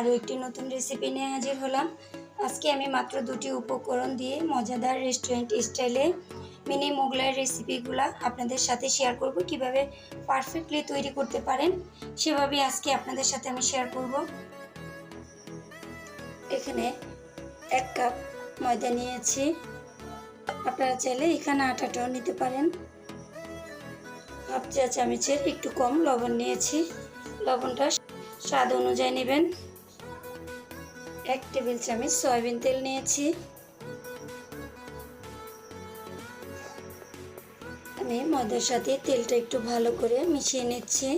আরও একটি নতুন রেসিপি নিয়ে হাজির হলাম। আজকে আমি মাত্র দুটি উপকরণ দিয়ে মজাদার রেস্টুরেন্ট স্টাইলে মিনি মোগলাই রেসিপিগুলো আপনাদের সাথে শেয়ার করব। কিভাবে পারফেক্টলি তৈরি করতে পারেন সেভাবেই আজকে আপনাদের সাথে আমি শেয়ার করব। এখানে 1 কাপ ময়দা নিয়েছি, আপনারা চাইলে এখানে আটাটাও নিতে পারেন। হাফ চা চামচের একটু কম লবণ নিয়েছি, লবণটা স্বাদ অনুযায়ী নেবেন। 1 টেবিল চামচ সয়াবিন তেল নিয়েছি। আমি ময়দার সাথে তেলটা একটু ভালো করে মিশিয়ে নিচ্ছি।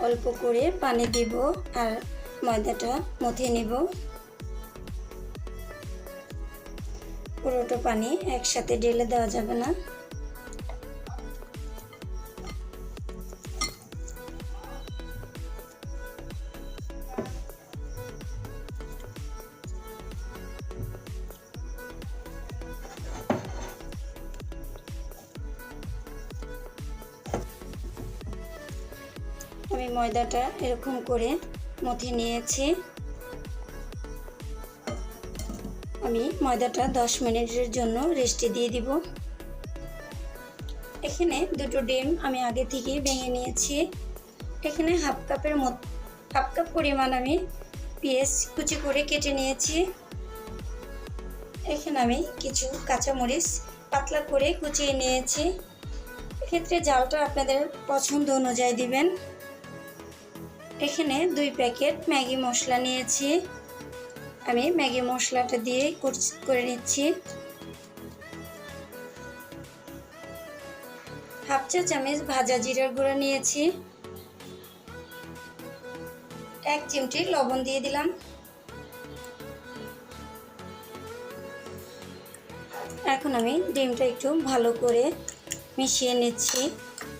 অল্প করে পানি দিব আর ময়দাটা মথে নেব। পুরোটা পানি একসাথে ঢেলে দেওয়া যাবে না। আমি ময়দাটা এরকম করে মথে নিয়েছি। আমি ময়দাটা 10 মিনিটের জন্য রেস্টে দিয়ে দিব। এখানে দুটো ডিম আমি আগে থেকে ভেঙে নিয়েছি। এখানে হাফ কাপ পরিমাণ আমি পেঁয়াজ কুচি করে কেটে নিয়েছি। এখানে আমি কিছু কাঁচামরিচ পাতলা করে কুচিয়ে নিয়েছি। এক্ষেত্রে ঝালটা আপনাদের পছন্দ অনুযায়ী দিবেন। এখানে 2 প্যাকেট ম্যাগি মশলা নিয়েছি। আমি ম্যাগি মশলাটা দিয়ে করে নিচ্ছি। হাফ চা চামচ ভাজা জিরার গুঁড়া নিয়েছি। 1 চিমটি লবণ দিয়ে দিলাম। এখন আমি ডিমটা একটু ভালো করে মিশিয়ে নিচ্ছি।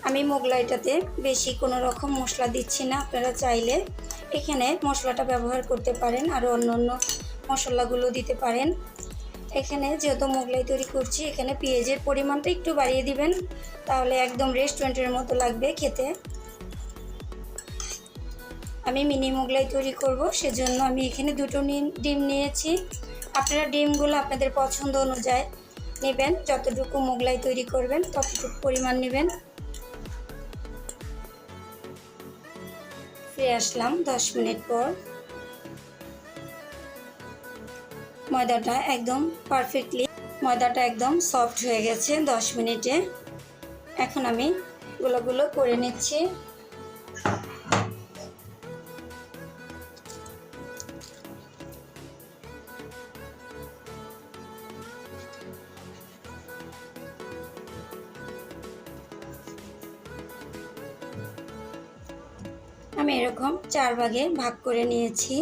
আমি মোগলাইটাতে বেশি কোনো রকম মশলা দিচ্ছি না, আপনারা চাইলে এখানে মশলাটা ব্যবহার করতে পারেন, আরও অন্য মশলাগুলো দিতে পারেন। এখানে যেহেতু মোগলাই তৈরি করছি, এখানে পেঁয়াজের পরিমাণটা একটু বাড়িয়ে দিবেন, তাহলে একদম রেস্টুরেন্টের মতো লাগবে খেতে। আমি মিনি মোগলাই তৈরি করব, সেজন্য আমি এখানে 2টো ডিম নিয়েছি। আপনারা ডিমগুলো আপনাদের পছন্দ অনুযায়ী নেবেন, যতটুকু মোগলাই তৈরি করবেন ততটুকু পরিমাণ নেবেন। ফিরে আসলাম 10 মিনিট পর। ময়দাটা একদম সফট হয়ে গেছে 10 মিনিটে। এখন আমি গুলো করে নিচ্ছি। আমি এরকম 4 ভাগে ভাগ করে নিয়েছি।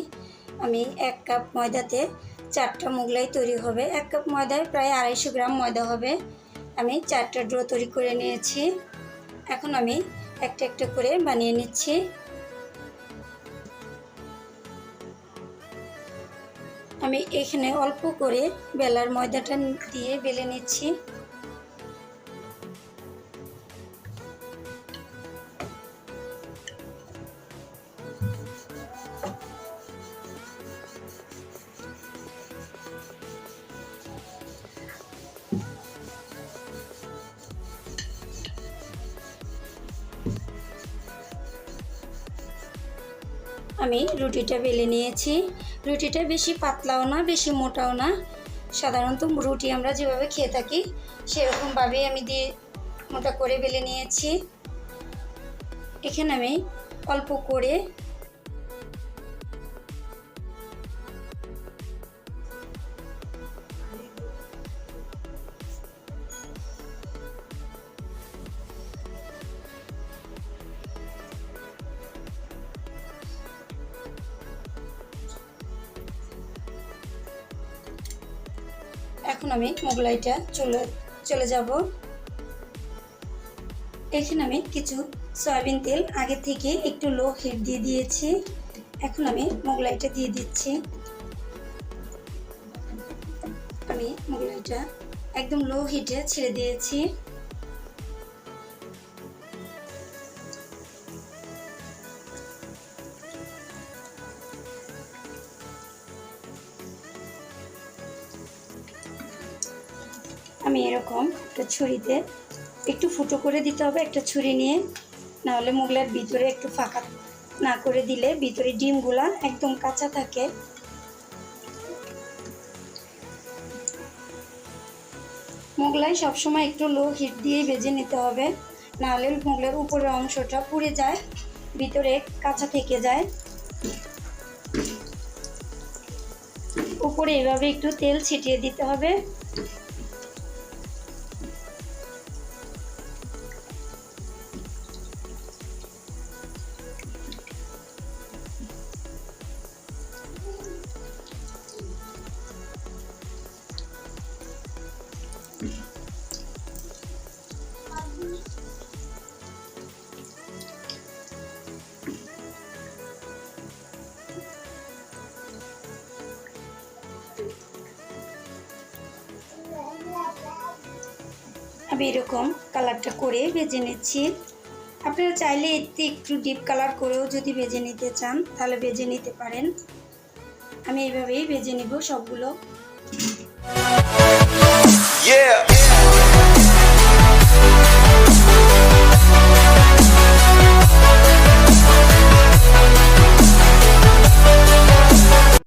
আমি 1 কাপ ময়দাতে 4টা মোগলাই তৈরি হবে। 1 কাপ ময়দায় প্রায় 250 গ্রাম ময়দা হবে। আমি 4টা ডো তৈরি করে নিয়েছি। এখন আমি একটা করে বানিয়ে নিচ্ছি। আমি এখানে অল্প করে বেলার ময়দাটা দিয়ে বেলে নিচ্ছি। আমি রুটিটা বেলে নিয়েছি। রুটিটা বেশি পাতলাও না বেশি মোটাও না, সাধারণত রুটি আমরা যেভাবে খেয়ে থাকি সেরকমভাবেই আমি মোটা করে বেলে নিয়েছি। এখানে আমি অল্প করে এখন আমি মোগলাইটা চলে যাব। এখানে আমি কিছু সয়াবিন তেল আগে থেকে একটু লো হিট দিয়ে দিয়েছি। এখন আমি মোগলাইটা দিয়ে দিচ্ছি। আমি মোগলাইটা একদম লো হিটে ছেড়ে দিয়েছি। আমি এরকম একটা ছুরিতে একটু ফুটো করে দিতে হবে একটা ছুরি নিয়ে, নাহলে মোগলার ভিতরে একটু ফাঁকা না করে দিলে ভিতরে ডিমগুলা একদম কাঁচা থাকে। মোগলাই সবসময় একটু লো হিট দিয়ে ভেজে নিতে হবে, নাহলে মোগলার উপরের অংশটা পুড়ে যায়, ভিতরে কাঁচা থেকে যায়। উপরে এভাবে একটু তেল ছিটিয়ে দিতে হবে। আমি এরকম কালারটা করে ভেজে নিচ্ছি। আপনারা চাইলে এতে একটু ডিপ কালার করেও যদি ভেজে নিতে চান তাহলে ভেজে নিতে পারেন। আমি এইভাবেই ভেজে নিব সবগুলো।